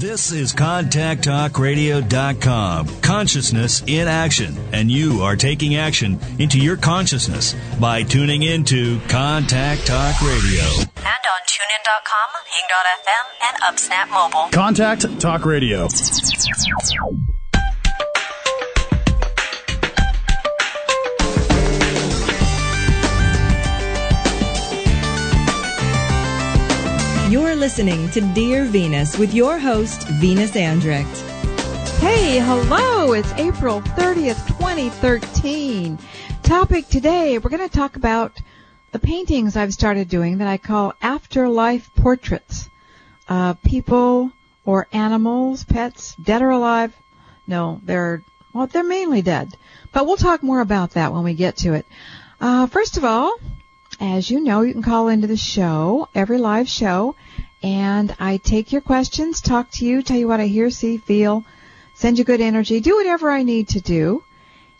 This is ContactTalkRadio.com. Consciousness in action. And you are taking action into your consciousness by tuning into Contact Talk Radio. And on TuneIn.com, Hing.fm, and UpSnap Mobile. Contact Talk Radio. You're listening to Dear Venus with your host, Venus Andrecht. Hey, hello. It's April 30th, 2013. Topic today, we're going to talk about the paintings I've started doing that I call afterlife portraits. People or animals, pets, dead or alive. No, they're mainly dead. But we'll talk more about that when we get to it. First of all, as you know, you can call into the show, every live show, and I take your questions, talk to you, tell you what I hear, see, feel, send you good energy, do whatever I need to do.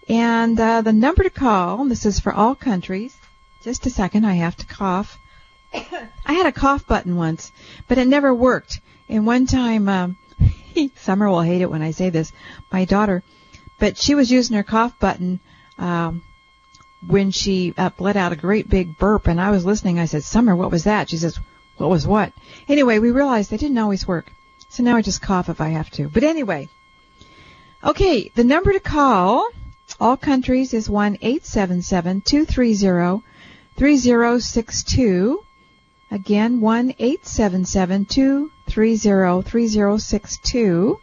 And the number to call, and this is for all countries. Just a second, I have to cough. I had a cough button once, but it never worked. And one time, Summer will hate it when I say this, my daughter, but she was using her cough button when she let out a great big burp, and I was listening. I said, Summer, what was that? She says, what was what? Anyway, we realized they didn't always work. So now I just cough if I have to. But anyway, okay, the number to call, all countries, is 1-877-230-3062. Again, 1-877-230-3062.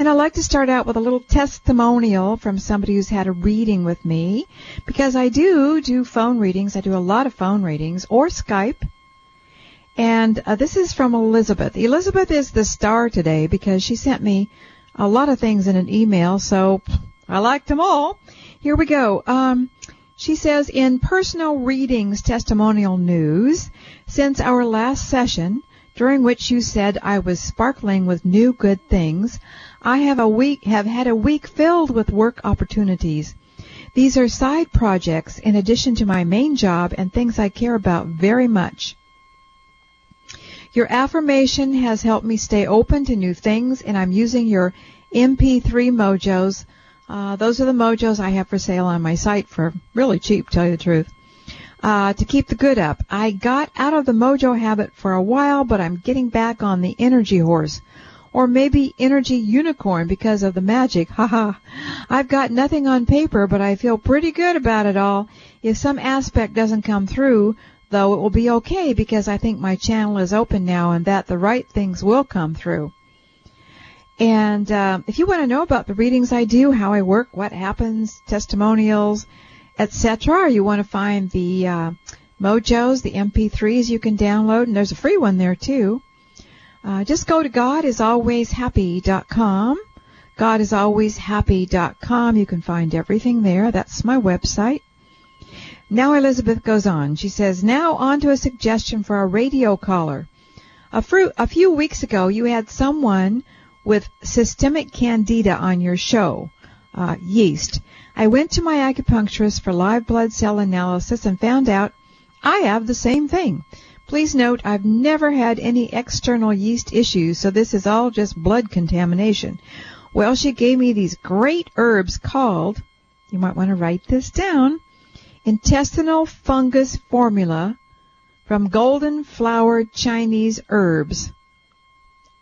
And I'd like to start out with a little testimonial from somebody who's had a reading with me, because I do phone readings. I do a lot of phone readings or Skype. And this is from Elizabeth. Elizabeth is the star today because she sent me a lot of things in an email, so I liked them all. Here we go. She says, in personal readings testimonial news, since our last session, during which you said I was sparkling with new good things, I have had a week filled with work opportunities. These are side projects in addition to my main job and things I care about very much. Your affirmation has helped me stay open to new things, and I'm using your MP3 mojos. Those are the mojos I have for sale on my site for really cheap, tell you the truth. To keep the good up. I got out of the mojo habit for a while, but I'm getting back on the energy horse. Or maybe energy unicorn because of the magic. Haha. I've got nothing on paper, but I feel pretty good about it all. If some aspect doesn't come through, though, it will be okay because I think my channel is open now and that the right things will come through. And if you want to know about the readings I do, how I work, what happens, testimonials, etc., or you want to find the mojos, the MP3s you can download, and there's a free one there too. Just go to GodIsAlwaysHappy.com. GodIsAlwaysHappy.com. You can find everything there. That's my website. Now Elizabeth goes on. She says, now on to a suggestion for a radio caller. A few weeks ago, you had someone with systemic candida on your show, yeast. I went to my acupuncturist for live blood cell analysis and found out I have the same thing. Please note, I've never had any external yeast issues, so this is all just blood contamination. Well, she gave me these great herbs called, you might want to write this down, intestinal fungus formula from golden flowered Chinese herbs.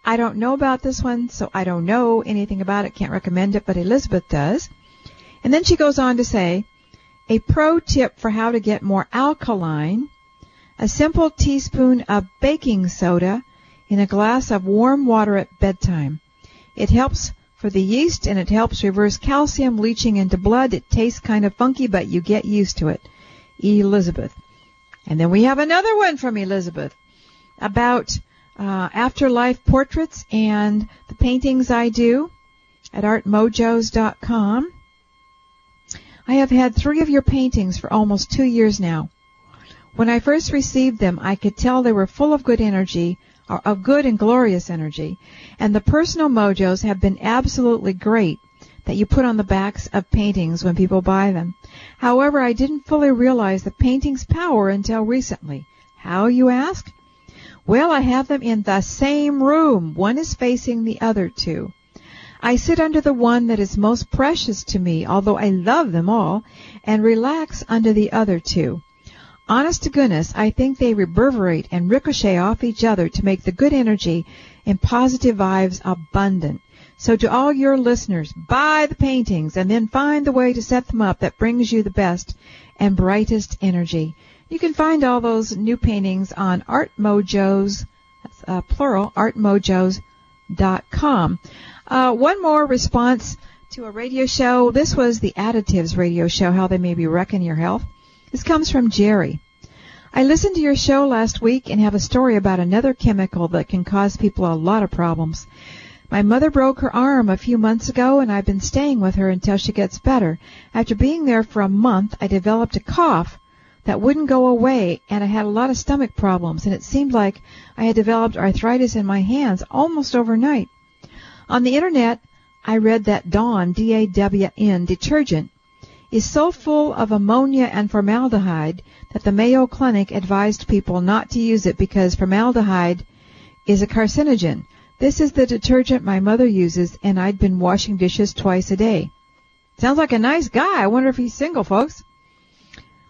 I don't know about this one, so I don't know anything about it, can't recommend it, but Elizabeth does. And then she goes on to say, a pro tip for how to get more alkaline, a simple teaspoon of baking soda in a glass of warm water at bedtime. It helps for the yeast, and it helps reverse calcium leaching into blood. It tastes kind of funky, but you get used to it. Elizabeth. And then we have another one from Elizabeth about afterlife portraits and the paintings I do at artmojos.com. I have had 3 of your paintings for almost 2 years now. When I first received them, I could tell they were full of good energy, or of good and glorious energy, and the personal mojos have been absolutely great that you put on the backs of paintings when people buy them. However, I didn't fully realize the painting's power until recently. How, you ask? Well, I have them in the same room. One is facing the other two. I sit under the one that is most precious to me, although I love them all, and relax under the other two. Honest to goodness, I think they reverberate and ricochet off each other to make the good energy and positive vibes abundant. So to all your listeners, buy the paintings and then find the way to set them up that brings you the best and brightest energy. You can find all those new paintings on ArtMojos, that's plural, ArtMojos.com. One more response to a radio show. This was the Additives radio show, how they may be wrecking your health. This comes from Jerry. I listened to your show last week and have a story about another chemical that can cause people a lot of problems. My mother broke her arm a few months ago, and I've been staying with her until she gets better. After being there for a month, I developed a cough that wouldn't go away, and I had a lot of stomach problems, and it seemed like I had developed arthritis in my hands almost overnight. On the Internet, I read that Dawn, D-A-W-N, detergent, is so full of ammonia and formaldehyde that the Mayo Clinic advised people not to use it because formaldehyde is a carcinogen. This is the detergent my mother uses, and I'd been washing dishes twice a day. Sounds like a nice guy. I wonder if he's single, folks.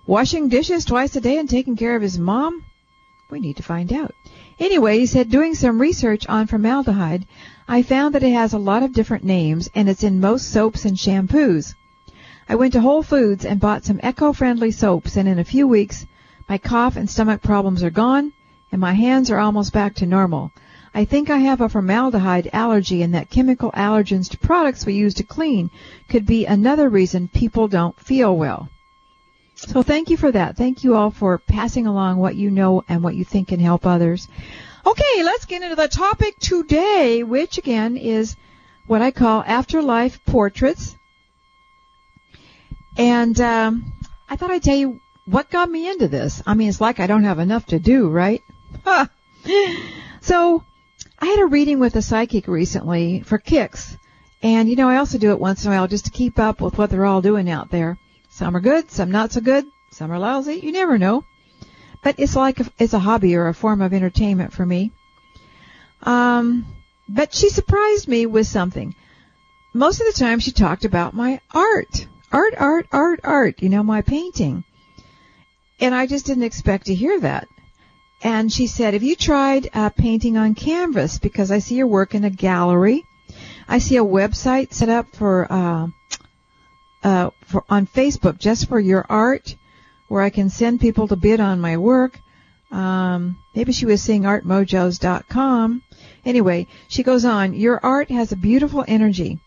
Washing dishes twice a day and taking care of his mom? We need to find out. Anyway, he said, doing some research on formaldehyde, I found that it has a lot of different names, and it's in most soaps and shampoos. I went to Whole Foods and bought some eco-friendly soaps, and in a few weeks, my cough and stomach problems are gone, and my hands are almost back to normal. I think I have a formaldehyde allergy, and that chemical allergens to products we use to clean could be another reason people don't feel well. So thank you for that. Thank you all for passing along what you know and what you think can help others. Okay, let's get into the topic today, which again is what I call afterlife portraits. And I thought I'd tell you what got me into this. I mean, it's like I don't have enough to do, right? So I had a reading with a psychic recently for kicks. And, you know, I also do it once in a while just to keep up with what they're all doing out there. Some are good, some not so good, some are lousy. You never know. But it's like it's a hobby or a form of entertainment for me. But she surprised me with something. Most of the time she talked about my art. Art, you know, my painting. And I just didn't expect to hear that. And she said, have you tried painting on canvas? Because I see your work in a gallery. I see a website set up for on Facebook just for your art, where I can send people to bid on my work. Maybe she was seeing ArtMojos.com. Anyway, she goes on, your art has a beautiful energy.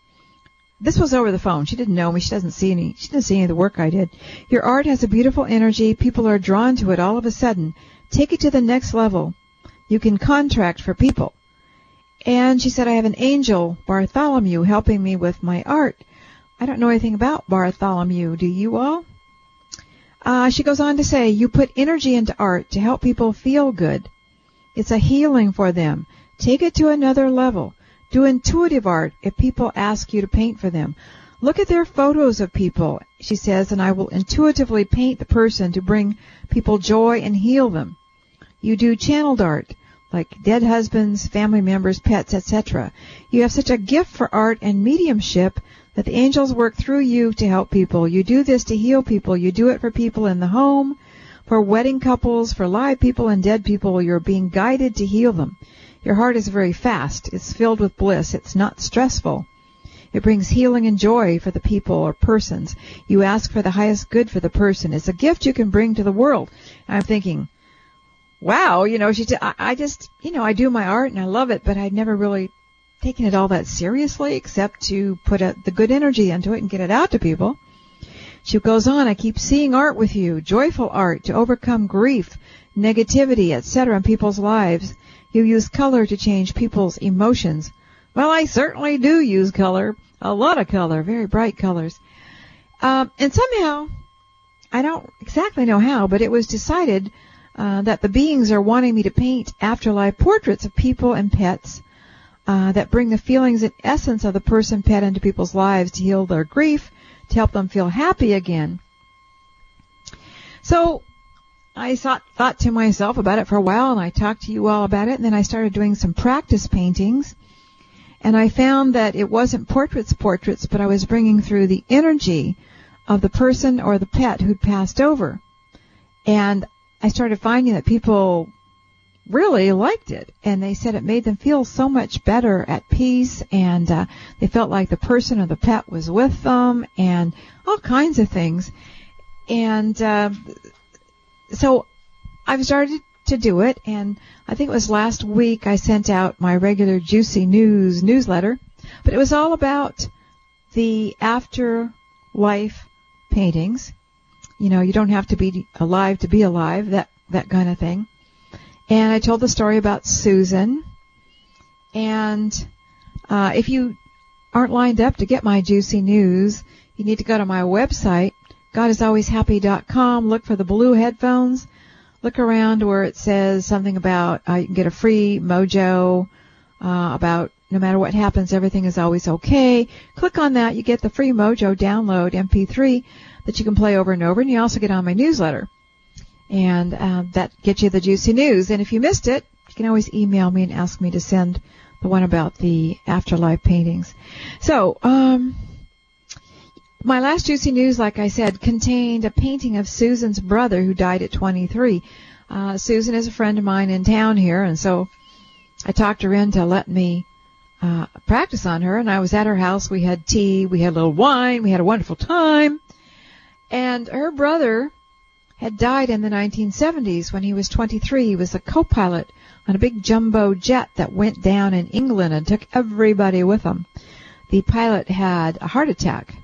This was over the phone. She didn't know me. She didn't see any of the work I did. Your art has a beautiful energy. People are drawn to it all of a sudden. Take it to the next level. You can contract for people. And she said, I have an angel, Bartholomew, helping me with my art. I don't know anything about Bartholomew. Do you all? She goes on to say, you put energy into art to help people feel good. It's a healing for them. Take it to another level. Do intuitive art if people ask you to paint for them. Look at their photos of people, she says, and I will intuitively paint the person to bring people joy and heal them. You do channeled art, like dead husbands, family members, pets, etc. You have such a gift for art and mediumship that the angels work through you to help people. You do this to heal people. You do it for people in the home, for wedding couples, for live people and dead people. You're being guided to heal them. Your heart is very fast. It's filled with bliss. It's not stressful. It brings healing and joy for the people or persons. You ask for the highest good for the person. It's a gift you can bring to the world. And I'm thinking, wow, you know, I just, you know, I do my art and I love it, but I'd never really taken it all that seriously except to put the good energy into it and get it out to people. She goes on, I keep seeing art with you, joyful art to overcome grief, negativity, etc. in people's lives. You use color to change people's emotions. Well, I certainly do use color, a lot of color, very bright colors. And somehow, I don't exactly know how, but it was decided that the beings are wanting me to paint afterlife portraits of people and pets that bring the feelings and essence of the person, pet into people's lives to heal their grief, to help them feel happy again. So I thought to myself about it for a while, and I talked to you all about it, and then I started doing some practice paintings, and I found that it wasn't portraits, but I was bringing through the energy of the person or the pet who'd passed over. And I started finding that people really liked it, and they said it made them feel so much better at peace, and they felt like the person or the pet was with them, and all kinds of things. And so I've started to do it, and I think it was last week I sent out my regular Juicy News newsletter, but it was all about the afterlife paintings. You know, you don't have to be alive to be alive, that kind of thing. And I told the story about Susan. And if you aren't lined up to get my Juicy News, you need to go to my website, GodIsAlwaysHappy.com, look for the blue headphones, look around where it says something about you can get a free mojo about no matter what happens, everything is always okay. Click on that. You get the free mojo download MP3 that you can play over and over, and you also get on my newsletter. And that gets you the Juicy News. And if you missed it, you can always email me and ask me to send the one about the afterlife paintings. So, my last Juicy News, like I said, contained a painting of Susan's brother who died at 23. Susan is a friend of mine in town here, and so I talked her into letting me practice on her. And I was at her house. We had tea. We had a little wine. We had a wonderful time. And her brother had died in the 1970s when he was 23. He was a co-pilot on a big jumbo jet that went down in England and took everybody with him. The pilot had a heart attack.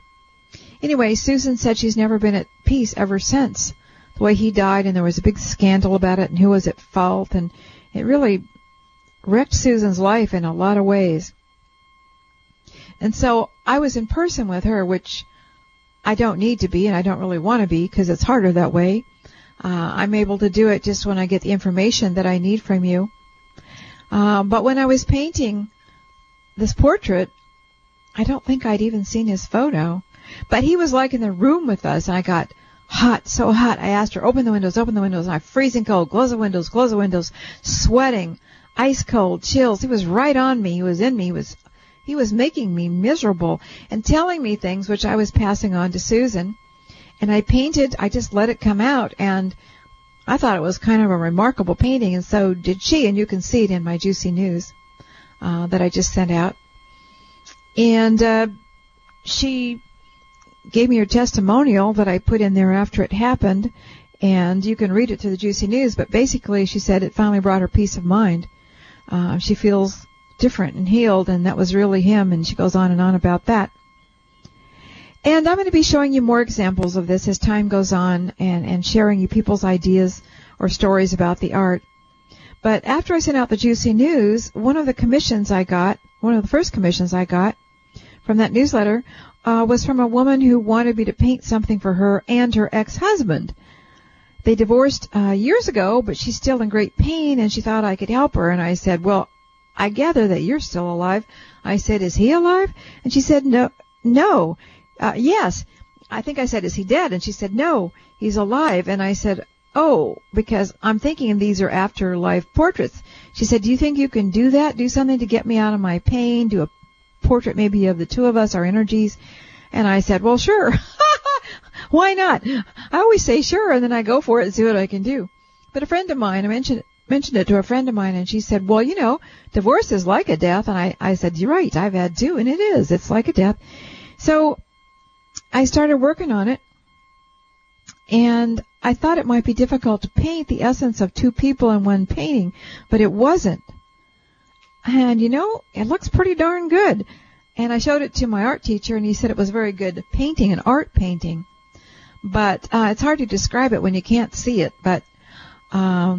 Anyway, Susan said she's never been at peace ever since the way he died, and there was a big scandal about it and who was at fault, and it really wrecked Susan's life in a lot of ways. And so I was in person with her, which I don't need to be, and I don't really want to be because it's harder that way. I'm able to do it just when I get the information that I need from you. But when I was painting this portrait, I don't think I'd even seen his photo. But he was like in the room with us, and I got hot, so hot. I asked her, open the windows, and I'm freezing cold, close the windows, sweating, ice cold, chills. He was right on me. He was in me. He was making me miserable and telling me things which I was passing on to Susan. And I just let it come out, and I thought it was kind of a remarkable painting, and so did she, and you can see it in my Juicy News that I just sent out. And she gave me her testimonial that I put in there after it happened, and you can read it through the Juicy News, but basically she said it finally brought her peace of mind. She feels different and healed, and that was really him, and she goes on and on about that. And I'm going to be showing you more examples of this as time goes on, and sharing you people's ideas or stories about the art. But after I sent out the Juicy News, one of the first commissions I got from that newsletter was from a woman who wanted me to paint something for her and her ex-husband. They divorced years ago, but she's still in great pain, and she thought I could help her. And I said, well, I gather that you're still alive. I said, is he alive? And she said, no. Yes. I think I said, is he dead? And she said, no, he's alive. And I said, oh, because I'm thinking these are afterlife portraits. She said, do you think you can do that? Do something to get me out of my pain? Do a portrait maybe of the two of us, our energies? And I said, well, sure. Why not? I always say sure, and then I go for it and see what I can do. But a friend of mine, I mentioned it to a friend of mine, and she said, well, divorce is like a death. And I said, you're right, I've had two, and it is. It's like a death. So I started working on it, and I thought it might be difficult to paint the essence of two people in one painting, but it wasn't. And, it looks pretty darn good. And I showed it to my art teacher, and he said it was very good painting, an art painting. But it's hard to describe it when you can't see it. But I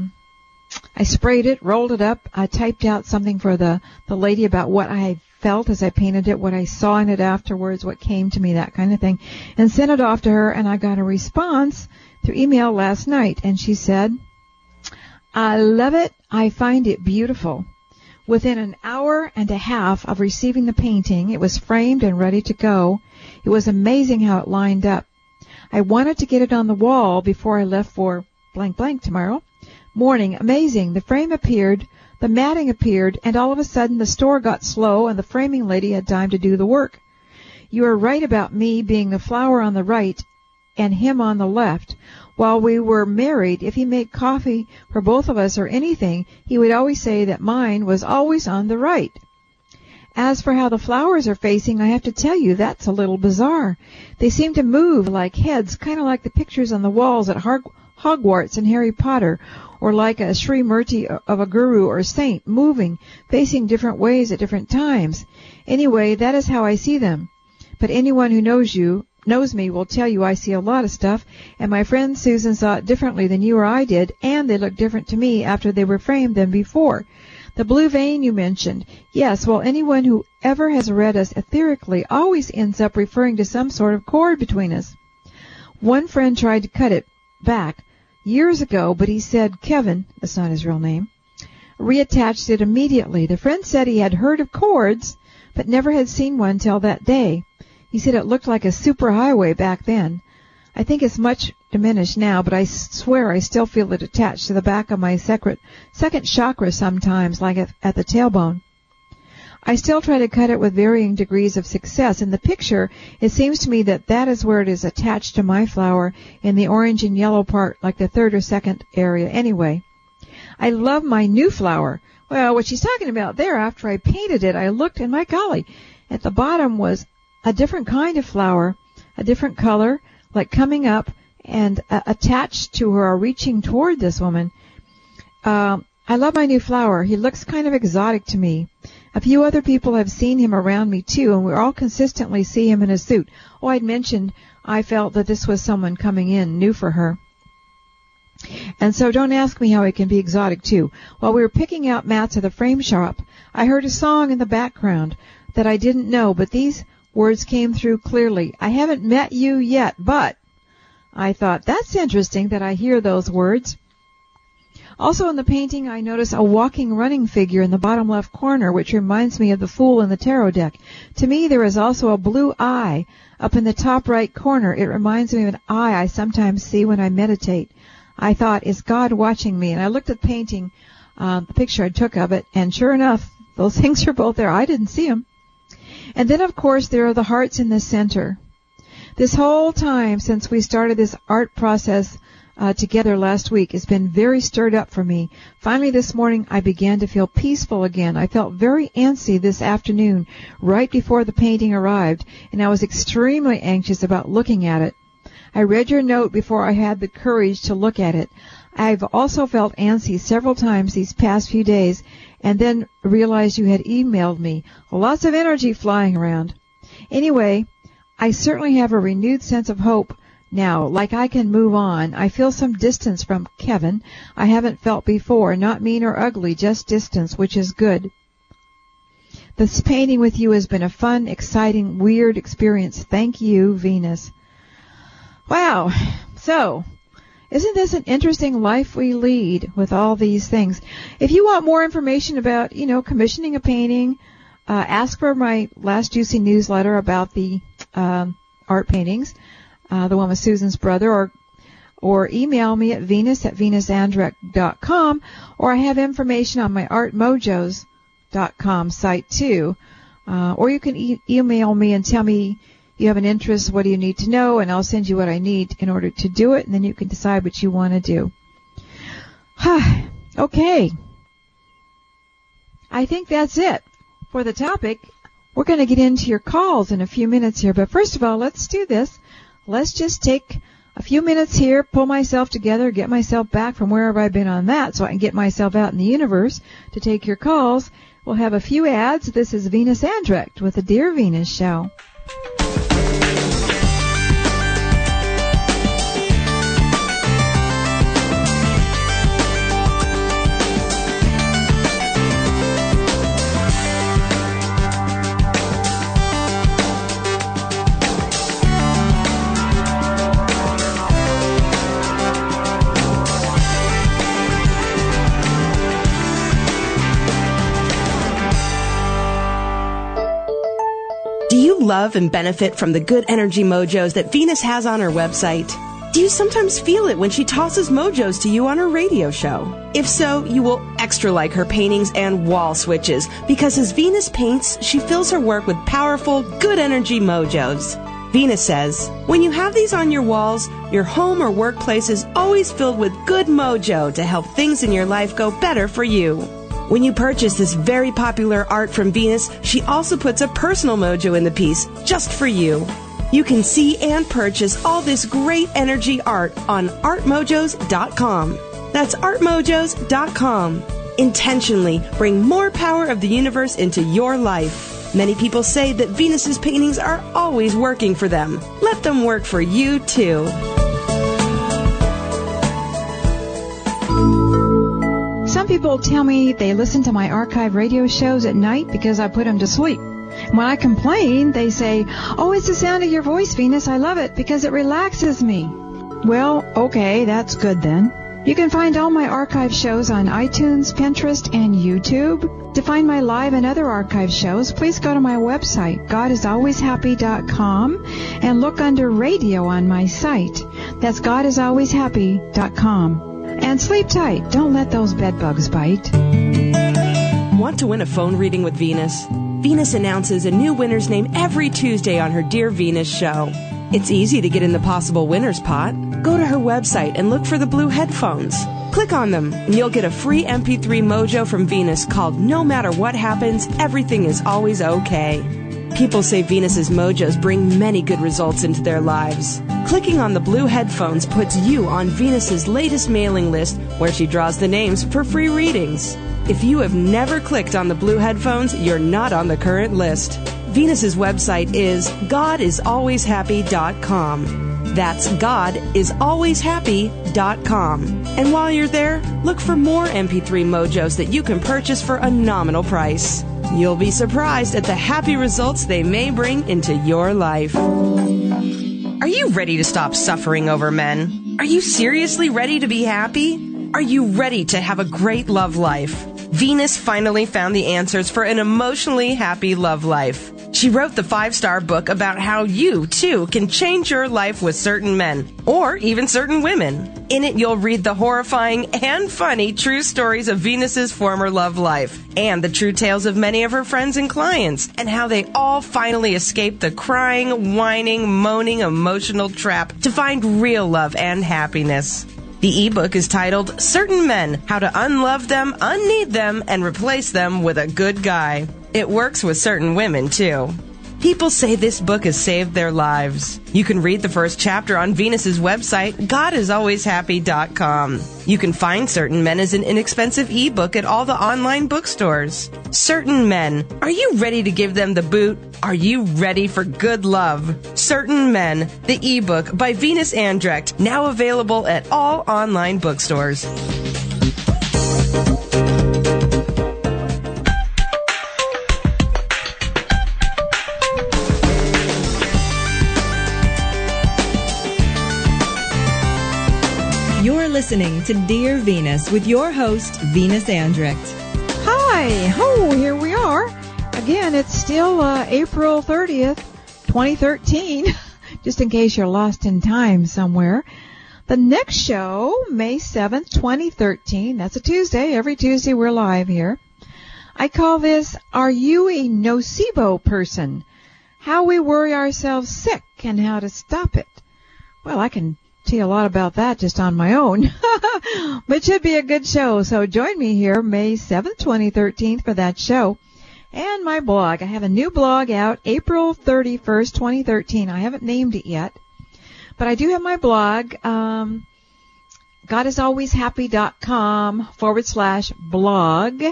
sprayed it, rolled it up. I typed out something for the lady about what I felt as I painted it, what I saw in it afterwards, what came to me, that kind of thing, and sent it off to her. And I got a response through email last night, and she said, I love it. I find it beautiful. Within an hour and a half of receiving the painting, it was framed and ready to go. It was amazing how it lined up. I wanted to get it on the wall before I left for blank blank tomorrow. Morning, amazing. The frame appeared, the matting appeared, and all of a sudden the store got slow and the framing lady had time to do the work. You are right about me being the flower on the right and him on the left. While we were married, if he made coffee for both of us or anything, he would always say that mine was always on the right. As for how the flowers are facing, I have to tell you, that's a little bizarre. They seem to move like heads, kind of like the pictures on the walls at Hogwarts and Harry Potter, or like a Sri Murti of a guru or saint, moving, facing different ways at different times. Anyway, that is how I see them. But anyone who knows me will tell you I see a lot of stuff, and my friend Susan saw it differently than you or I did, and they look different to me after they were framed than before. The blue vein you mentioned. Yes, well, anyone who ever has read us etherically always ends up referring to some sort of cord between us. One friend tried to cut it back years ago, but he said Kevin, that's not his real name, reattached it immediately. The friend said he had heard of cords, but never had seen one till that day. He said it looked like a superhighway back then. I think it's much diminished now, but I swear I still feel it attached to the back of my second chakra sometimes, like at the tailbone. I still try to cut it with varying degrees of success. In the picture, it seems to me that that is where it is attached to my flower in the orange and yellow part, like the third or second area. Anyway, I love my new flower. Well, what she's talking about there, after I painted it, I looked, and my golly, at the bottom was a different kind of flower, a different color, like coming up and attached to her or reaching toward this woman. I love my new flower. He looks kind of exotic to me. A few other people have seen him around me, too, and we all consistently see him in a suit. Oh, I'd mentioned I felt that this was someone coming in new for her. And so don't ask me how he can be exotic, too. While we were picking out mats at the frame shop, I heard a song in the background that I didn't know, but these words came through clearly. I haven't met you yet, but I thought, that's interesting that I hear those words. Also in the painting, I notice a walking, running figure in the bottom left corner, which reminds me of the Fool in the tarot deck. To me, there is also a blue eye up in the top right corner. It reminds me of an eye I sometimes see when I meditate. I thought, is God watching me? And I looked at the painting, the picture I took of it, and sure enough, those things are both there. I didn't see them. And then, of course, there are the hearts in the center. This whole time since we started this art process together last week has been very stirred up for me. Finally, this morning, I began to feel peaceful again. I felt very antsy this afternoon, right before the painting arrived, and I was extremely anxious about looking at it. I read your note before I had the courage to look at it. I've also felt antsy several times these past few days, and then realized you had emailed me. Lots of energy flying around. Anyway, I certainly have a renewed sense of hope now, like I can move on. I feel some distance from Kevin I haven't felt before, not mean or ugly, just distance, which is good. This painting with you has been a fun, exciting, weird experience. Thank you, Venus. Wow. So, isn't this an interesting life we lead with all these things? If you want more information about, commissioning a painting, ask for my last juicy newsletter about the art paintings, the one with Susan's brother, or email me at venus@venusandrek.com, or I have information on my artmojos.com site too. Or you can email me and tell me you have an interest, what do you need to know, and I'll send you what I need in order to do it, and then you can decide what you want to do. Okay. I think that's it for the topic. We're going to get into your calls in a few minutes here, but first of all, let's do this. Let's just take a few minutes here, pull myself together, get myself back from wherever I've been on that so I can get myself out in the universe to take your calls. We'll have a few ads. This is Venus Andrek with the Dear Venus Show. Do you love and benefit from the good energy mojos that Venus has on her website? Do you sometimes feel it when she tosses mojos to you on her radio show? If so, you will extra like her paintings and wall switches, because as Venus paints, she fills her work with powerful, good energy mojos. Venus says, when you have these on your walls, your home or workplace is always filled with good mojo to help things in your life go better for you. When you purchase this very popular art from Venus, she also puts a personal mojo in the piece, just for you. You can see and purchase all this great energy art on artmojos.com. That's artmojos.com. Intentionally bring more power of the universe into your life. Many people say that Venus's paintings are always working for them. Let them work for you, too. Some people tell me they listen to my archive radio shows at night because I put them to sleep. When I complain, they say, "Oh, it's the sound of your voice, Venus. I love it because it relaxes me." Well, okay, that's good then. You can find all my archive shows on iTunes, Pinterest, and YouTube. To find my live and other archive shows, please go to my website, godisalwayshappy.com, and look under radio on my site. That's godisalwayshappy.com. And sleep tight. Don't let those bed bugs bite. Want to win a phone reading with Venus? Venus announces a new winner's name every Tuesday on her Dear Venus show. It's easy to get in the possible winner's pot. Go to her website and look for the blue headphones. Click on them, and you'll get a free MP3 mojo from Venus called No Matter What Happens, Everything is Always Okay. People say Venus's mojos bring many good results into their lives. Clicking on the blue headphones puts you on Venus's latest mailing list, where she draws the names for free readings. If you have never clicked on the blue headphones, you're not on the current list. Venus's website is godisalwayshappy.com. That's godisalwayshappy.com. And while you're there, look for more MP3 mojos that you can purchase for a nominal price. You'll be surprised at the happy results they may bring into your life. Are you ready to stop suffering over men? Are you seriously ready to be happy? Are you ready to have a great love life? Venus finally found the answers for an emotionally happy love life. She wrote the 5-star book about how you, too, can change your life with certain men, or even certain women. In it, you'll read the horrifying and funny true stories of Venus's former love life, and the true tales of many of her friends and clients, and how they all finally escaped the crying, whining, moaning, emotional trap to find real love and happiness. The ebook is titled Certain Men, How to Unlove Them, Unneed Them, and Replace Them with a Good Guy. It works with certain women, too. People say this book has saved their lives. You can read the first chapter on Venus's website, godisalwayshappy.com. You can find Certain Men as an inexpensive ebook at all the online bookstores. Certain Men. Are you ready to give them the boot? Are you ready for good love? Certain Men, the ebook by Venus Andrecht, now available at all online bookstores. You're listening to Dear Venus with your host, Venus Andrecht. Hi! Oh, here we are. Again, it's still April 30th, 2013, just in case you're lost in time somewhere. The next show, May 7th, 2013, that's a Tuesday. Every Tuesday we're live here. I call this, Are You a Nocebo Person? How we worry ourselves sick and how to stop it. Well, I can tell you a lot about that just on my own. But it should be a good show. So join me here May 7th, 2013 for that show. And my blog. I have a new blog out April 31st, 2013. I haven't named it yet. But I do have my blog, godisalwayshappy.com/blog.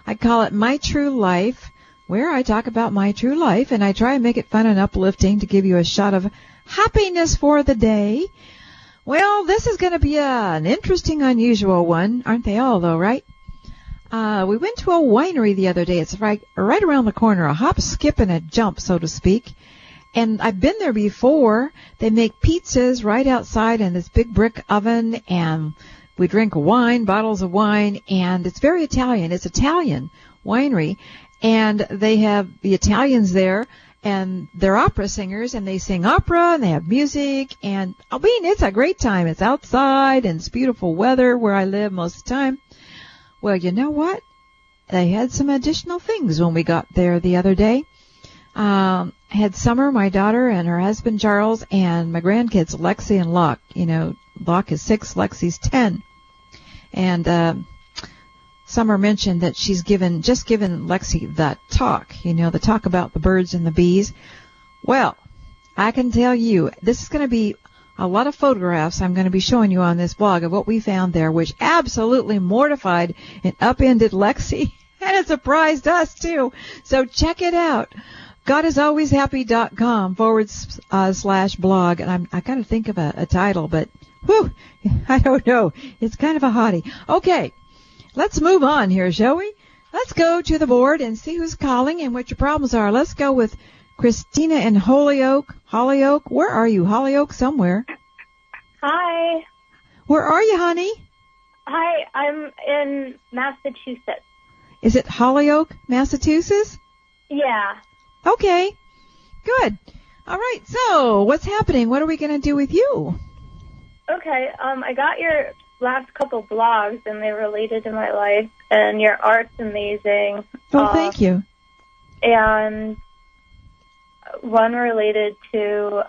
I call it My True Life, where I talk about my true life, and I try and make it fun and uplifting to give you a shot of happiness for the day. Well, this is going to be an interesting, unusual one. Aren't they all, though, right? We went to a winery the other day. It's right around the corner, a hop, skip, and a jump, so to speak. And I've been there before. They make pizzas right outside in this big brick oven, and we drink wine, bottles of wine, and it's very Italian. It's Italian winery, and they have the Italians there, and they're opera singers, and they sing opera, and they have music, and I mean, it's a great time. It's outside, and it's beautiful weather where I live most of the time. Well, you know what? They had some additional things when we got there the other day. I had Summer, my daughter, and her husband, Charles, and my grandkids, Lexi and Locke. You know, Locke is 6, Lexi's 10. And Summer mentioned that she's just given Lexi the talk about the birds and the bees. Well, I can tell you, this is going to be a lot of photographs I'm going to be showing you on this blog of what we found there, which absolutely mortified and upended Lexi, and it surprised us too. So check it out. GodIsAlwaysHappy.com/blog, and I got to think of a title, but whew, I don't know. It's kind of a hottie. Okay, let's move on here, shall we? Let's go to the board and see who's calling and what your problems are. Let's go with Christina in Holyoke. Holyoke, where are you? Holyoke somewhere. Hi. Where are you, honey? Hi, I'm in Massachusetts. Is it Holyoke, Massachusetts? Yeah. Okay, good. All right, so what's happening? What are we going to do with you? Okay, I got your last couple blogs, and they related to my life, and your art's amazing. Oh, thank you. And one related to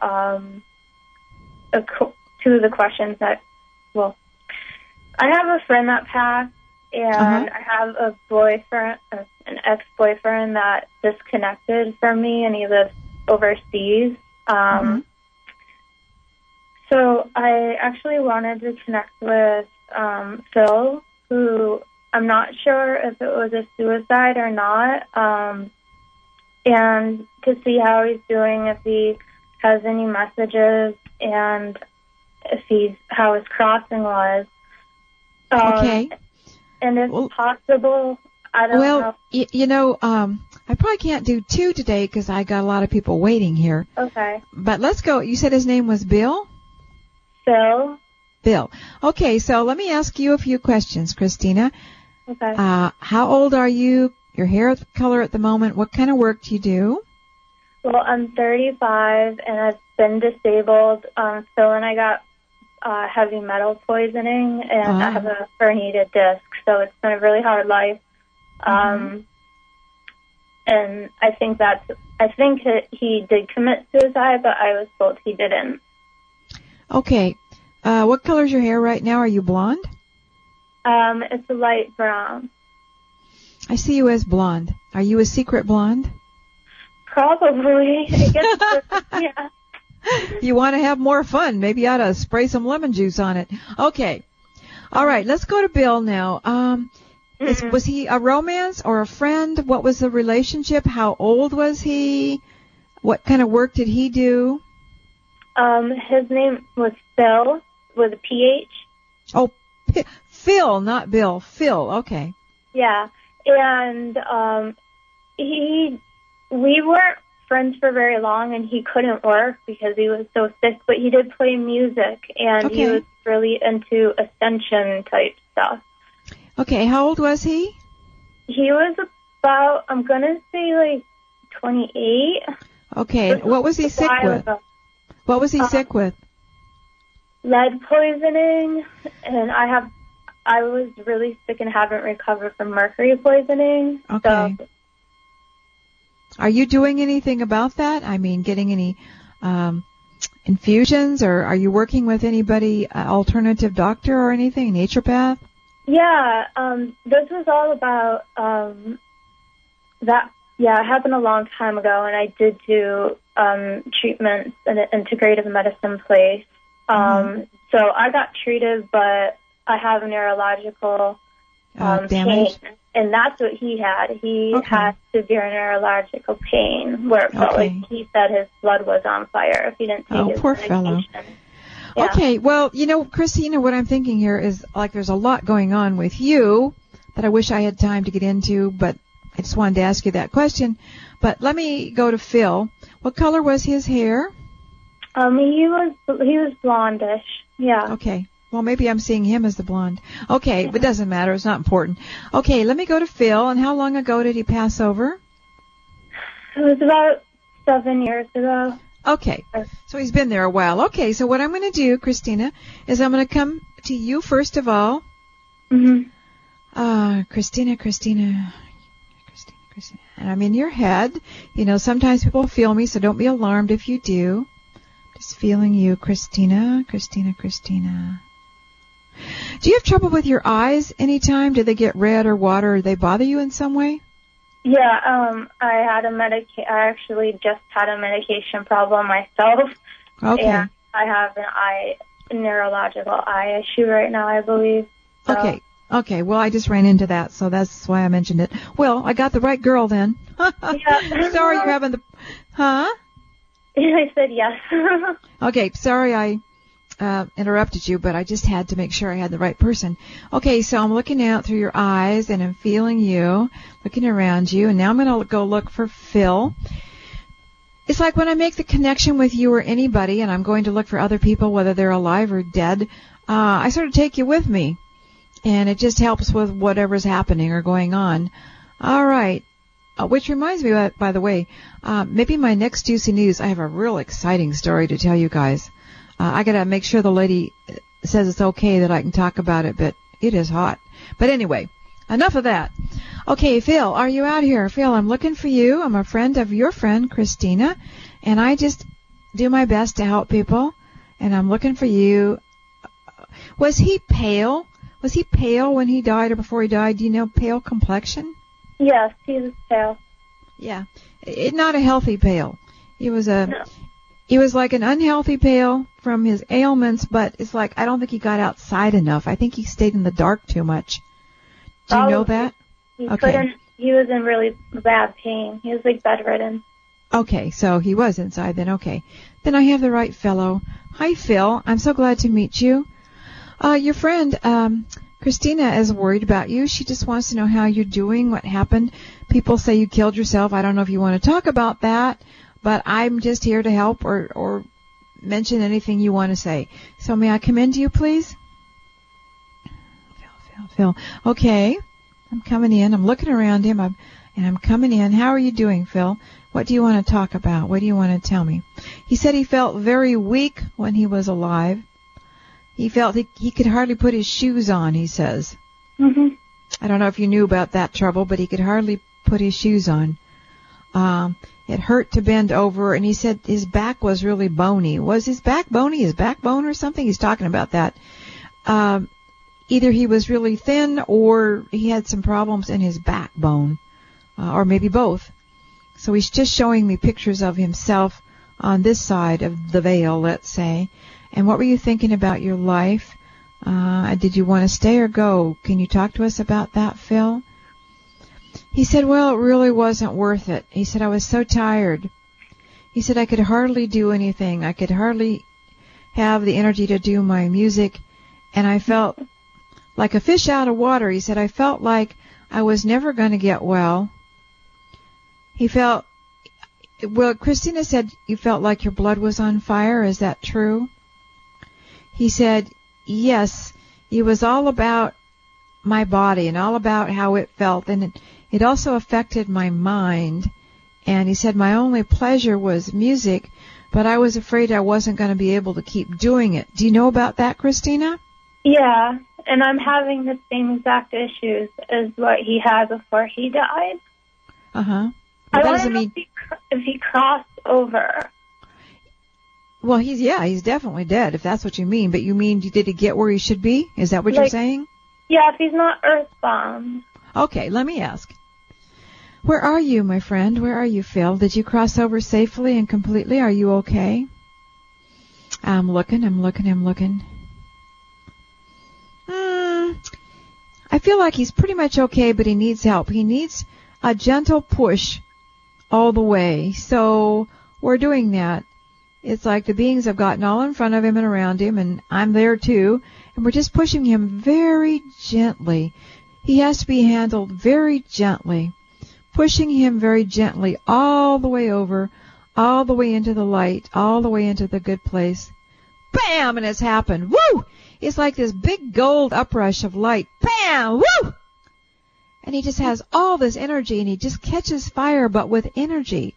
two of the questions that, well, I have a friend that passed, and I have a boyfriend, an ex-boyfriend that disconnected from me, and he lives overseas. So I actually wanted to connect with Phil, who I'm not sure if it was a suicide or not, and to see how he's doing, if he has any messages, and how his crossing was. Okay. And if possible, I don't know. Well, I probably can't do 2 today because I got a lot of people waiting here. Okay. But let's go. You said his name was Bill? Phil. Bill. Okay, so let me ask you a few questions, Christina. Okay. How old are you? Your hair color at the moment? What kind of work do you do? Well, I'm 35, and I've been disabled. Phil and I got heavy metal poisoning, and I have a herniated disc, so it's been a really hard life. And I think he did commit suicide, but I was told he didn't. Okay. What color is your hair right now? Are you blonde? It's a light brown. I see you as blonde. Are you a secret blonde? Probably. Yeah. You want to have more fun. Maybe you ought to spray some lemon juice on it. Okay. All right. Let's go to Bill now. Was he a romance or a friend? What was the relationship? How old was he? What kind of work did he do? His name was Phil with a PH. Oh, Phil, not Bill. Phil. Okay. Yeah. And we weren't friends for very long, and he couldn't work because he was so sick, but he did play music, and he was really into Ascension type stuff. Okay, how old was he? He was about, I'm going to say, like, 28. Okay, what was he sick with? What was he sick with? Lead poisoning, and I was really sick and haven't recovered from mercury poisoning. Okay. So. Are you doing anything about that? I mean, getting any infusions, or are you working with anybody, alternative doctor or anything, naturopath? Yeah, this was all about that. Yeah, it happened a long time ago, and I did do treatments in an integrative medicine place. So I got treated, but I have neurological damage. pain, and that's what he had. He had severe neurological pain, where it felt like he said his blood was on fire if he didn't take his poor medication. Fellow. Yeah. Okay, well, Christina, what I'm thinking here is, like, there's a lot going on with you that I wish I had time to get into, but I just wanted to ask you that question. But let me go to Phil. What color was his hair? He was blondish. Yeah. Okay. Well, maybe I'm seeing him as the blonde. Okay, but it doesn't matter. It's not important. Okay, let me go to Phil. And how long ago did he pass over? It was about 7 years ago. Okay, so he's been there a while. Okay, so what I'm going to do, Christina, is I'm going to come to you first of all. Mm-hmm. Christina. And I'm in your head. You know, sometimes people feel me, so don't be alarmed if you do. Just feeling you, Christina. Do you have trouble with your eyes anytime? Do they get red or water, or they bother you in some way? Yeah, I actually just had a medication problem myself. Okay. And I have a neurological eye issue right now, I believe. So. Okay, well, I just ran into that, so that's why I mentioned it. Well, I got the right girl then. Yeah. Sorry you're having the... Huh? I said yes. Okay, sorry I interrupted you, but I just had to make sure I had the right person. Okay, so I'm looking out through your eyes, and I'm feeling you, looking around you, and now I'm going to go look for Phil. It's like when I make the connection with you or anybody, and I'm going to look for other people, whether they're alive or dead, I sort of take you with me. And it just helps with whatever's happening or going on. All right. Which reminds me, by the way, maybe my next Juicy News, I have a real exciting story to tell you guys. I got to make sure the lady says it's okay that I can talk about it, but it is hot. But anyway, enough of that. Okay, Phil, are you out here? Phil, I'm looking for you. I'm a friend of your friend, Christina, and I just do my best to help people, and I'm looking for you. Was he pale? Was he pale when he died or before he died? Do you know pale complexion? Yes, he was pale. Yeah, not a healthy pale. He was like an unhealthy pale from his ailments, but it's like I don't think he got outside enough. I think he stayed in the dark too much. Do you know that? He was in really bad pain. He was like bedridden. Okay, so he was inside then. Okay, then I have the right fellow. Hi, Phil. I'm so glad to meet you. Your friend, Christina, is worried about you. She just wants to know how you're doing, what happened. People say you killed yourself. I don't know if you want to talk about that, but I'm just here to help or mention anything you want to say. So may I come in to you, please? Phil. Okay. I'm coming in. I'm looking around him, and I'm coming in. How are you doing, Phil? What do you want to talk about? What do you want to tell me? He said he felt very weak when he was alive. He felt he could hardly put his shoes on, he says. Mm-hmm. I don't know if you knew about that trouble, but he could hardly put his shoes on. It hurt to bend over, and he said his back was really bony. Was his back bony, his backbone or something? He's talking about that. Either he was really thin or he had some problems in his backbone, or maybe both. So he's just showing me pictures of himself on this side of the veil, let's say. And what were you thinking about your life? Did you want to stay or go? Can you talk to us about that, Phil? He said, well, it really wasn't worth it. He said, I was so tired. He said, I could hardly do anything. I could hardly have the energy to do my music. And I felt like a fish out of water. He said, I felt like I was never going to get well. Well, Christina said you felt like your blood was on fire. Is that true? He said, yes, it was all about my body and all about how it felt, and it also affected my mind. And he said my only pleasure was music, but I was afraid I wasn't going to be able to keep doing it. Do you know about that, Christina? Yeah, and I'm having the same exact issues as what he had before he died. Uh-huh. I want to know if he crossed over. Well, he's definitely dead, if that's what you mean. But you mean, did he get where he should be? Is that what you're saying? Yeah, if he's not earthbound. Okay, let me ask. Where are you, my friend? Where are you, Phil? Did you cross over safely and completely? Are you okay? I'm looking. I feel like he's pretty much okay, but he needs help. He needs a gentle push all the way. So we're doing that. It's like the beings have gotten all in front of him and around him, and I'm there too, and we're just pushing him very gently. He has to be handled very gently, pushing him very gently all the way over, all the way into the light, all the way into the good place. Bam! And it's happened. Woo! It's like this big gold uprush of light. Bam! Woo! And he just has all this energy, and he just catches fire, but with energy.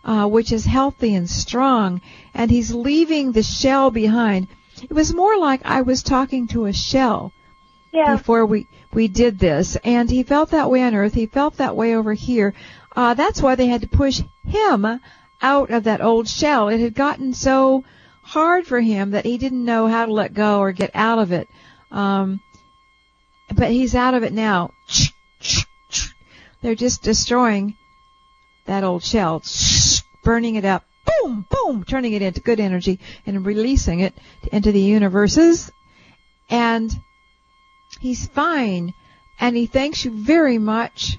which is healthy and strong, and he's leaving the shell behind. It was more like I was talking to a shell before we did this, and he felt that way on Earth. He felt that way over here. That's why they had to push him out of that old shell. It had gotten so hard for him that he didn't know how to let go or get out of it. But he's out of it now. They're just destroying that old shell, burning it up, boom, boom, turning it into good energy and releasing it into the universes. And he's fine. And he thanks you very much,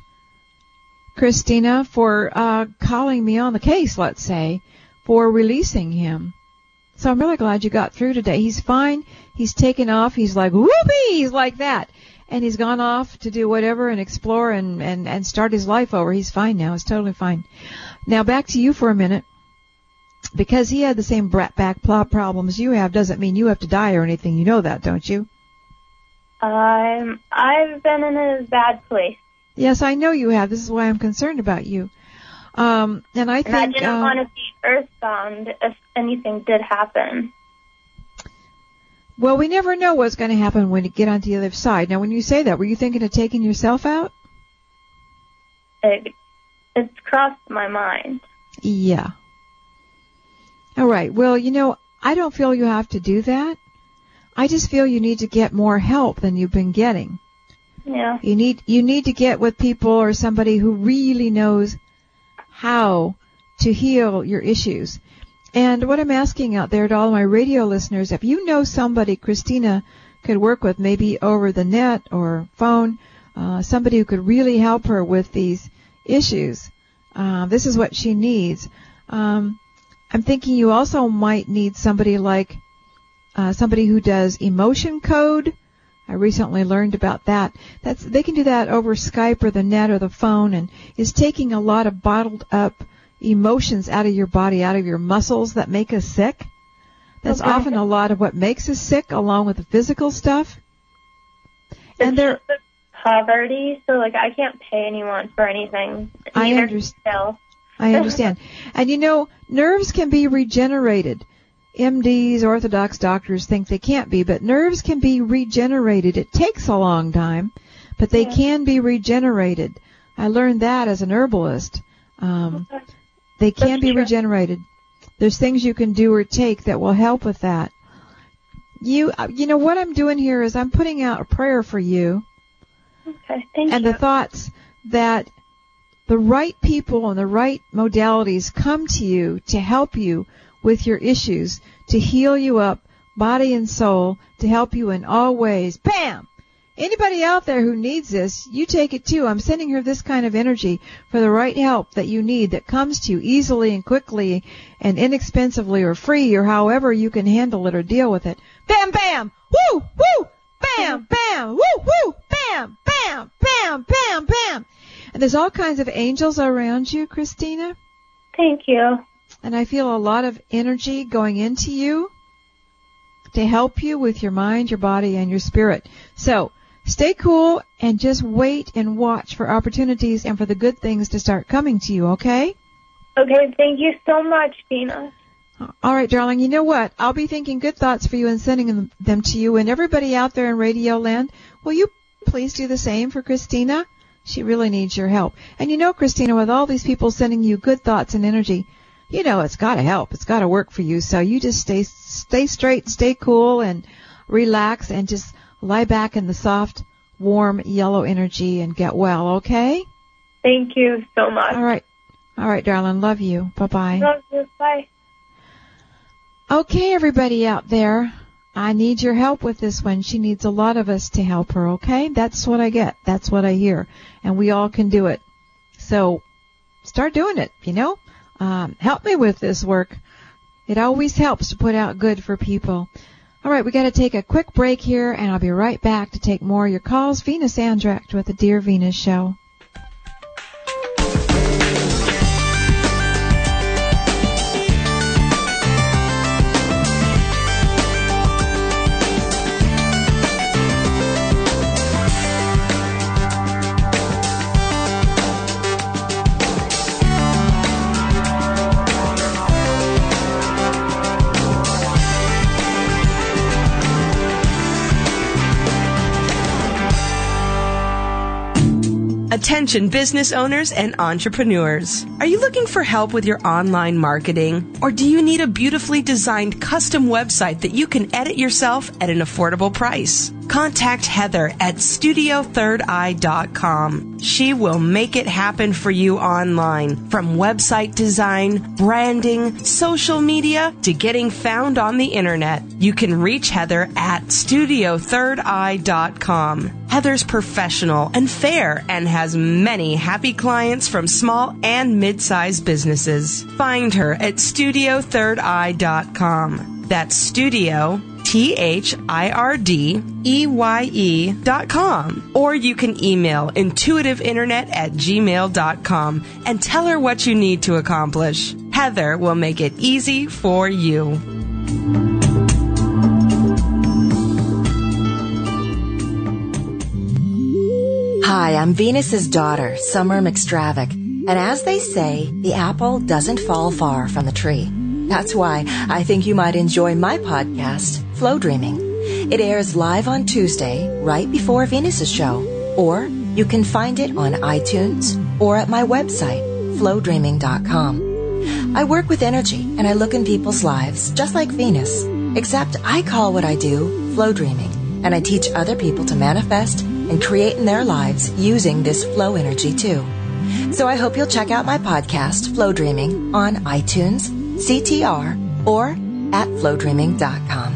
Christina, for calling me on the case, let's say, for releasing him. So I'm really glad you got through today. He's fine. He's taken off. He's like, whoopee! He's like that. And he's gone off to do whatever and explore and start his life over. He's fine now. He's totally fine. Now back to you for a minute. Because he had the same back problems you have doesn't mean you have to die or anything. You know that, don't you? I've been in a bad place. Yes, I know you have. This is why I'm concerned about you. And I think... I didn't want to be earthbound if anything did happen. Well, we never know what's going to happen when you get on the other side. Now, when you say that, were you thinking of taking yourself out? It's crossed my mind. Yeah. All right. Well, I don't feel you have to do that. I just feel you need to get more help than you've been getting. Yeah. You need to get with people or somebody who really knows how to heal your issues. And what I'm asking out there to all my radio listeners, if you know somebody Christina could work with, maybe over the net or phone, somebody who could really help her with these issues, this is what she needs. I'm thinking you also might need somebody like somebody who does emotion code. I recently learned about that. They can do that over Skype or the net or the phone, and is taking a lot of bottled up emotions out of your body, out of your muscles that make us sick. That's often a lot of what makes us sick, along with the physical stuff. And they're poverty, so I can't pay anyone for anything. I understand. And nerves can be regenerated. MDs, orthodox doctors think they can't be, but nerves can be regenerated. It takes a long time, but they can be regenerated. I learned that as an herbalist. They can be regenerated. There's things you can do or take that will help with that. You know what I'm doing here is I'm putting out a prayer for you. Okay, thank you. And the thoughts that the right people and the right modalities come to you to help you with your issues, to heal you up, body and soul, to help you in all ways. Bam! Anybody out there who needs this, you take it too. I'm sending her this kind of energy for the right help that you need, that comes to you easily and quickly and inexpensively or free or however you can handle it or deal with it. Bam, bam! Woo! Woo! Bam, bam! Woo! Woo! Bam, bam! Bam, bam, bam! And there's all kinds of angels around you, Christina. Thank you. And I feel a lot of energy going into you to help you with your mind, your body, and your spirit. So stay cool and just wait and watch for opportunities and for the good things to start coming to you, okay? Okay, thank you so much, Tina. All right, darling, you know what? I'll be thinking good thoughts for you and sending them to you. And everybody out there in Radio Land, will you please do the same for Christina? She really needs your help. And Christina, with all these people sending you good thoughts and energy, it's got to help. It's got to work for you. So you just stay straight, stay cool, and relax, and just lie back in the soft, warm, yellow energy and get well, okay? Thank you so much. All right, darling. Love you. Bye-bye. Love you. Bye. Okay, everybody out there, I need your help with this one. She needs a lot of us to help her, okay? That's what I get. That's what I hear. And we all can do it. So start doing it, help me with this work. It always helps to put out good for people. All right, we got to take a quick break here, and I'll be right back to take more of your calls. Venus Andract with the Dear Venus Show. Attention business owners and entrepreneurs. Are you looking for help with your online marketing? Or do you need a beautifully designed custom website that you can edit yourself at an affordable price? Contact Heather at StudioThirdEye.com. She will make it happen for you online, from website design, branding, social media, to getting found on the internet. You can reach Heather at StudioThirdEye.com. Heather's professional and fair and has many happy clients from small and mid-sized businesses. Find her at StudioThirdEye.com. That's Studio, ThirdEye.com. Or you can email intuitiveinternet@gmail.com and tell her what you need to accomplish. Heather will make it easy for you. Hi, I'm Venus's daughter, Summer McStravick, and as they say, the apple doesn't fall far from the tree. That's why I think you might enjoy my podcast, Flow Dreaming. It airs live on Tuesday, right before Venus's show, or you can find it on iTunes or at my website, flowdreaming.com. I work with energy, and I look in people's lives just like Venus, except I call what I do flow dreaming, and I teach other people to manifest and create in their lives using this flow energy too. So I hope you'll check out my podcast, Flow Dreaming, on iTunes, CTR, or at flowdreaming.com.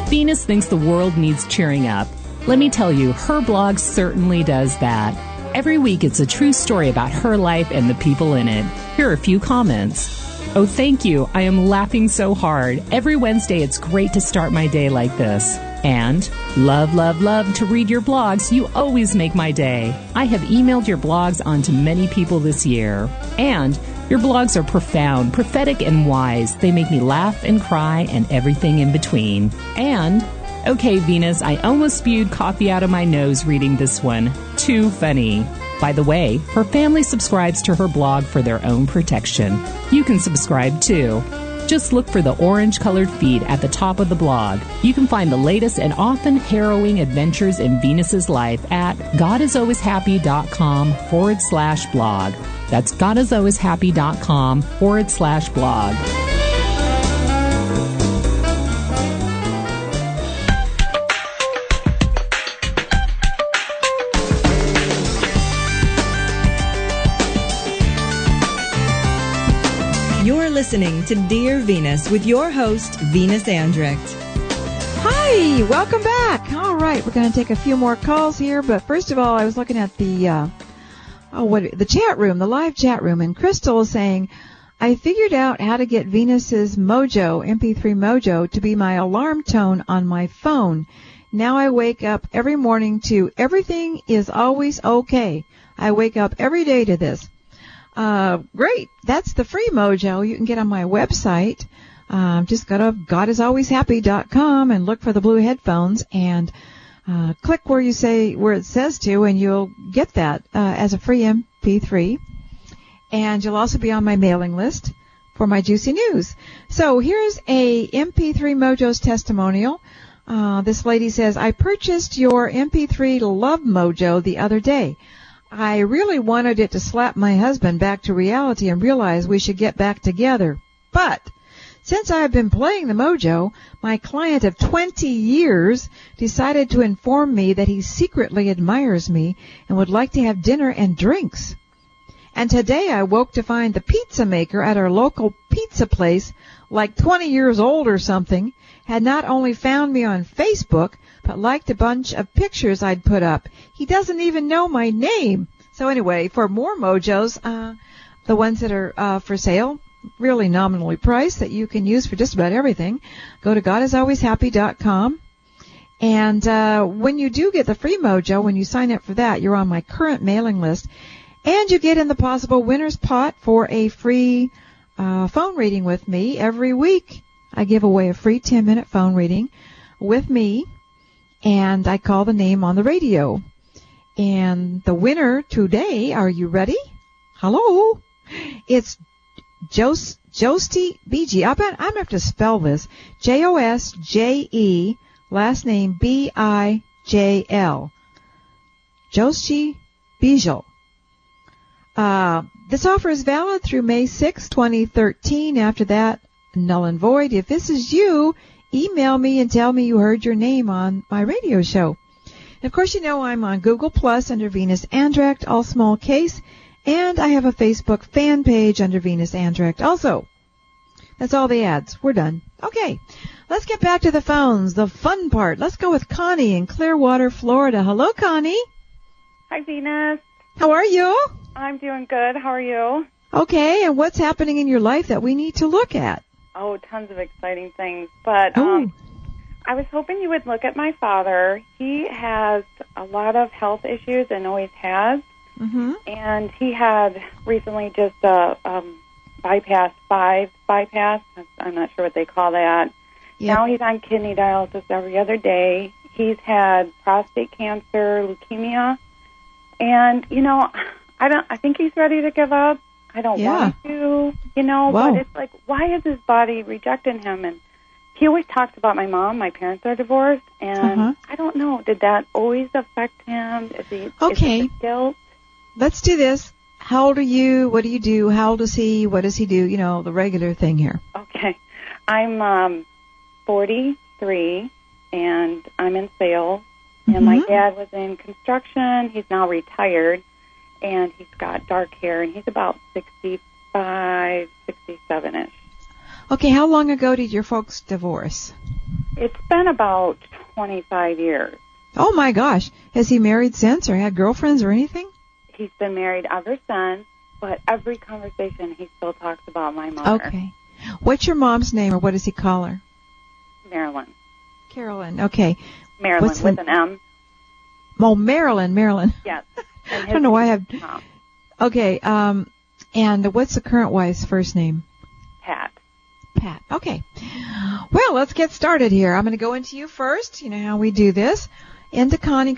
Venus thinks the world needs cheering up. Let me tell you, her blog certainly does that. Every week it's a true story about her life and the people in it. Here are a few comments. Oh, thank you. I am laughing so hard. Every Wednesday it's great to start my day like this. And love, love, love to read your blogs. You always make my day. I have emailed your blogs onto many people this year. And your blogs are profound, prophetic, and wise. They make me laugh and cry and everything in between. And, okay, Venus, I almost spewed coffee out of my nose reading this one. Too funny. By the way, her family subscribes to her blog for their own protection. You can subscribe too. Just look for the orange-colored feed at the top of the blog. You can find the latest and often harrowing adventures in Venus's life at godisalwayshappy.com/blog. That's godisalwayshappy.com/blog. You're listening to Dear Venus with your host, Venus Andrecht. Hi, welcome back. All right, we're going to take a few more calls here, but first of all, I was looking at the chat room, the live chat room, and Crystal is saying, I figured out how to get Venus's Mojo, MP3 Mojo, to be my alarm tone on my phone. Now I wake up every morning to everything is always okay. I wake up every day to this. Great. That's the free Mojo you can get on my website. Just go to godisalwayshappy.com and look for the blue headphones and click where it says to, and you'll get that as a free MP3. And you'll also be on my mailing list for my juicy news. So here's a MP3 Mojo's testimonial. This lady says, I purchased your MP3 Love Mojo the other day. I really wanted it to slap my husband back to reality and realize we should get back together. But since I have been playing the Mojo, my client of 20 years decided to inform me that he secretly admires me and would like to have dinner and drinks. And today I woke to find the pizza maker at our local pizza place, like 20 years old or something, had not only found me on Facebook, but liked a bunch of pictures I'd put up. He doesn't even know my name. So anyway, for more Mojos, the ones that are for sale, really nominally priced, that you can use for just about everything, go to godisalwayshappy.com. And when you do get the free Mojo, when you sign up for that, you're on my current mailing list. And you get in the possible winner's pot for a free phone reading with me every week. I give away a free 10-minute phone reading with me, and I call the name on the radio. And the winner today, are you ready? Hello? It's Josti BG. I'm going to have to spell this. Josje, last name Bijl. Joshi Bijal. This offer is valid through May 6, 2013. After that, null and void. If this is you, email me and tell me you heard your name on my radio show. And of course, you know I'm on Google Plus under Venus Andract, all small case, and I have a Facebook fan page under Venus Andract also. That's all the ads. We're done. Okay, let's get back to the phones, the fun part. Let's go with Connie in Clearwater, Florida. Hello, Connie. Hi, Venus. How are you? I'm doing good. How are you? Okay, and what's happening in your life that we need to look at? Oh, tons of exciting things. But I was hoping you would look at my father. He has a lot of health issues and always has. Mm-hmm. And he had recently just a bypass. I'm not sure what they call that. Yep. Now he's on kidney dialysis every other day. He's had prostate cancer, leukemia. And, you know, I think he's ready to give up. I don't want to, you know, but it's like, why is his body rejecting him? And he always talks about my mom. My parents are divorced, and I don't know. Did that always affect him? Is it guilt? Let's do this. How old are you? What do you do? How old is he? What does he do? You know, the regular thing here. Okay. I'm 43, and I'm in sales. And my dad was in construction. He's now retired, and he's got dark hair, and he's about 65, 67-ish. Okay, how long ago did your folks divorce? It's been about 25 years. Oh, my gosh. Has he married since or had girlfriends or anything? He's been married ever since, but every conversation he still talks about my mother. Okay. What's your mom's name, or what does he call her? Marilyn. Carolyn, okay. Marilyn with an M. Oh, Marilyn. Yes. I don't know why I have... Tom. Okay, and what's the current wife's first name? Pat. Okay. Well, let's get started here. I'm going to go into you first. You know how we do this. Into Connie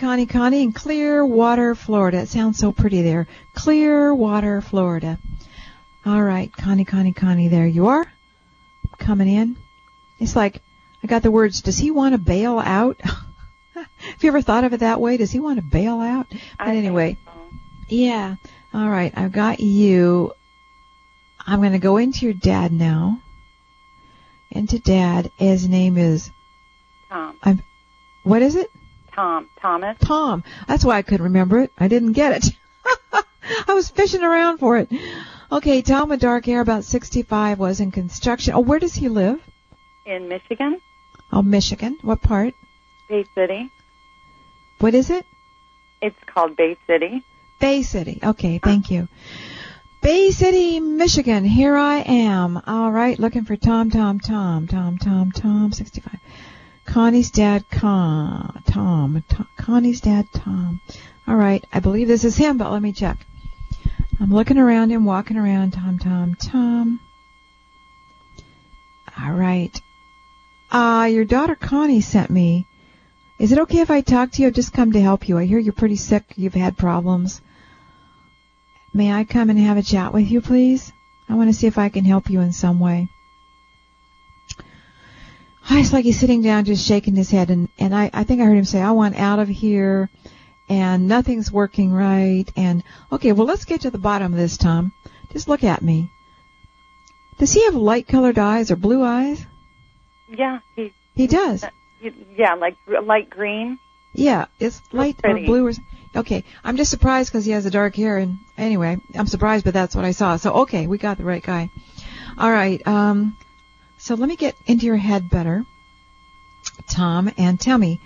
in Clearwater, Florida. It sounds so pretty there. Clearwater, Florida. All right, Connie, there you are. Coming in. It's like, I got the words, does he want to bail out? Have you ever thought of it that way? Does he want to bail out? But anyway, yeah. All right, I've got you. I'm going to go into your dad now. Into Dad. His name is... Tom. What is it? Thomas. Tom. That's why I couldn't remember it. I didn't get it. I was fishing around for it. Okay, Tom with dark hair, about 65, was in construction. Oh, where does he live? In Michigan. Oh, Michigan. What part? Bay City. What is it? It's called Bay City. Bay City. Okay, thank you. Bay City, Michigan. Here I am. All right, looking for Tom, 65. Connie's dad, Tom. Connie's dad, Tom. All right, I believe this is him, but let me check. I'm looking around him, walking around. Tom. All right. Your daughter Connie sent me. Is it okay if I talk to you? I've just come to help you. I hear you're pretty sick. You've had problems. May I come and have a chat with you, please? I want to see if I can help you in some way. It's like he's sitting down just shaking his head, and I think I heard him say, I want out of here, and nothing's working right, and okay, well, let's get to the bottom of this, Tom. Just look at me. Does he have light-colored eyes or blue eyes? Yeah, he does. Yeah, like light green. Yeah, it's light or blue or... Okay, I'm just surprised because he has a dark hair, and anyway, I'm surprised, but that's what I saw. So, okay, we got the right guy. All right, so let me get into your head better, Tom, and tell me,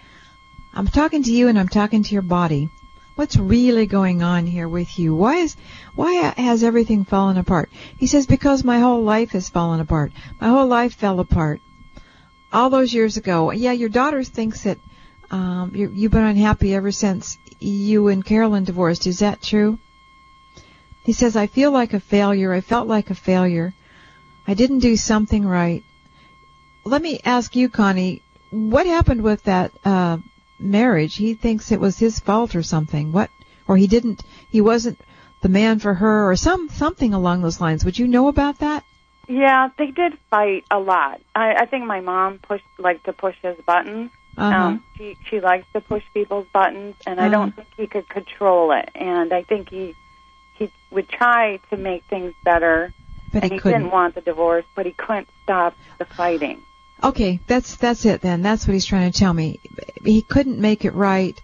I'm talking to you and I'm talking to your body. What's really going on here with you? Why has everything fallen apart? He says, because my whole life has fallen apart. My whole life fell apart. All those years ago. Yeah, your daughter thinks that you've been unhappy ever since you and Carolyn divorced. Is that true? He says, I feel like a failure. I felt like a failure. I didn't do something right. Let me ask you, Connie, what happened with that marriage? He thinks it was his fault or something. He wasn't the man for her or something along those lines. Would you know about that? Yeah, they did fight a lot. I think my mom liked to push his buttons. She likes to push people's buttons, and I don't think he could control it. And I think he would try to make things better, but he didn't want the divorce, but he couldn't stop the fighting. Okay, that's it then. That's what he's trying to tell me. He couldn't make it right.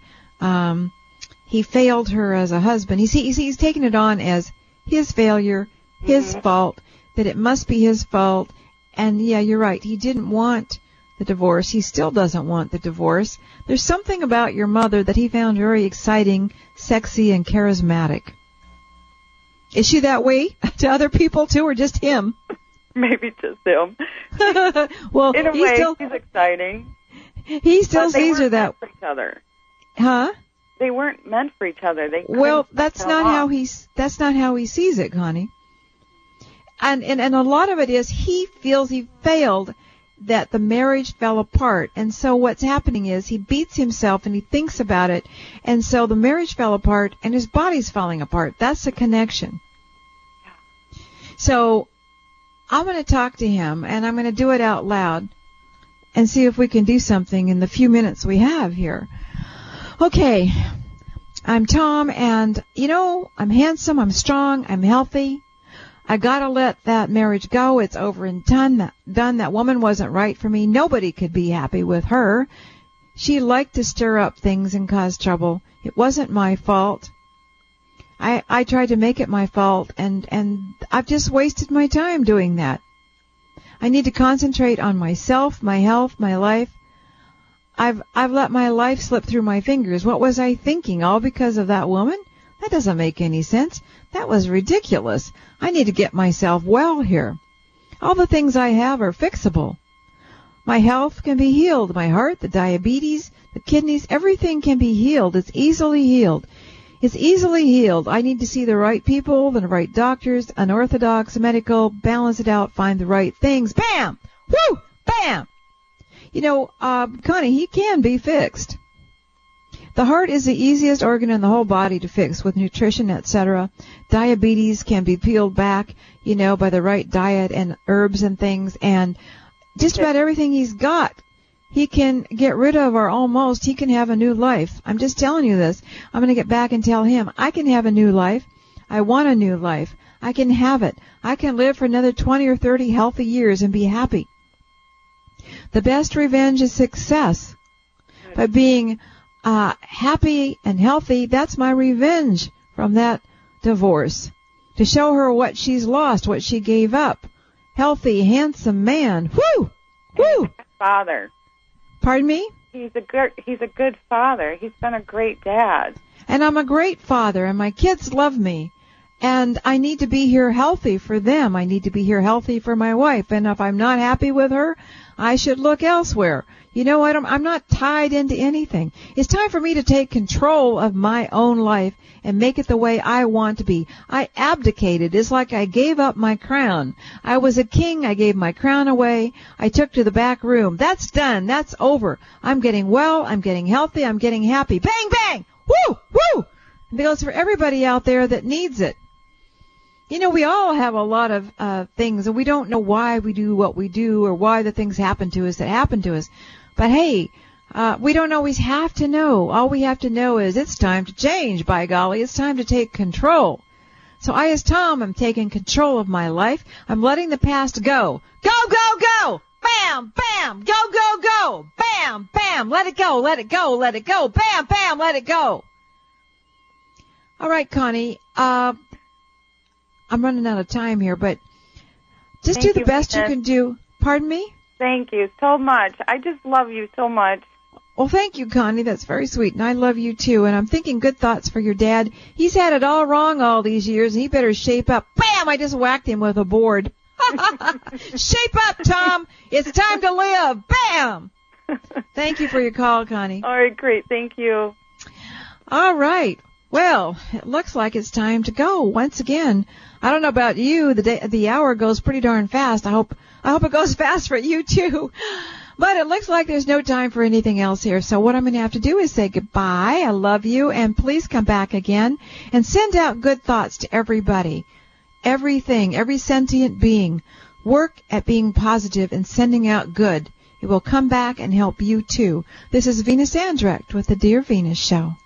He failed her as a husband. He's taking it on as his failure, his fault, that it must be his fault. And yeah, you're right. He didn't want the divorce. He still doesn't want the divorce. There's something about your mother that he found very exciting, sexy, and charismatic. Is she that way to other people too, or just him? Maybe just him. Well, in a way, he's exciting. He still sees her that way. Each other. Huh? They weren't meant for each other. That's not how he sees it, Connie. And a lot of it is he feels he failed, that the marriage fell apart. And so what's happening is he beats himself and he thinks about it. And so the marriage fell apart and his body's falling apart. That's the connection. So I'm going to talk to him, and I'm going to do it out loud and see if we can do something in the few minutes we have here. Okay, I'm Tom, and, I'm handsome, I'm strong, I'm healthy. I got to let that marriage go. It's over and done. That woman wasn't right for me. Nobody could be happy with her. She liked to stir up things and cause trouble. It wasn't my fault. I tried to make it my fault, and I've just wasted my time doing that. I need to concentrate on myself, my health, my life. I've let my life slip through my fingers. What was I thinking? All because of that woman? That doesn't make any sense. That was ridiculous. I need to get myself well here. All the things I have are fixable. My health can be healed. My heart, the diabetes, the kidneys, everything can be healed. It's easily healed. It's easily healed. I need to see the right people, the right doctors, unorthodox medical, balance it out, find the right things. Bam! Woo! Bam! Connie, he can be fixed. The heart is the easiest organ in the whole body to fix with nutrition, etc. Diabetes can be peeled back, by the right diet and herbs and things. And just about everything he's got, he can get rid of, or almost. He can have a new life. I'm just telling you this. I'm going to get back and tell him, I can have a new life. I want a new life. I can have it. I can live for another 20 or 30 healthy years and be happy. The best revenge is success. By being happy and healthy, that's my revenge from that divorce. To show her what she's lost, what she gave up. Healthy, handsome man. Woo! Woo! Father. Pardon me? He's a good father. He's been a great dad. And I'm a great father, and my kids love me. And I need to be here healthy for them. I need to be here healthy for my wife. And if I'm not happy with her, I should look elsewhere. I'm not tied into anything. It's time for me to take control of my own life and make it the way I want to be. I abdicated. It's like I gave up my crown. I was a king. I gave my crown away. I took to the back room. That's done. That's over. I'm getting well. I'm getting healthy. I'm getting happy. Bang, bang! Woo! Woo! And it goes for everybody out there that needs it. We all have a lot of things, and we don't know why we do what we do or why the things happen to us that happen to us. But hey, we don't always have to know. All we have to know is it's time to change, by golly. It's time to take control. So I, as Tom, am taking control of my life. I'm letting the past go. Go, go, go! Bam, bam! Go, go, go! Bam, bam! Let it go, let it go, let it go! Bam, bam! Let it go! All right, Connie, I'm running out of time here, but just do the best you can do. Pardon me? Thank you so much. I just love you so much. Well, thank you, Connie. That's very sweet, and I love you, too. And I'm thinking good thoughts for your dad. He's had it all wrong all these years, and he better shape up. Bam! I just whacked him with a board. Shape up, Tom. It's time to live. Bam! Thank you for your call, Connie. All right, great. Thank you. All right. Well, it looks like it's time to go once again. I don't know about you. The hour goes pretty darn fast. I hope it goes fast for you too. But it looks like there's no time for anything else here. So what I'm going to have to do is say goodbye. I love you, and please come back again and send out good thoughts to everybody. Everything, every sentient being. Work at being positive and sending out good. It will come back and help you too. This is Venus Andrecht with the Dear Venus Show.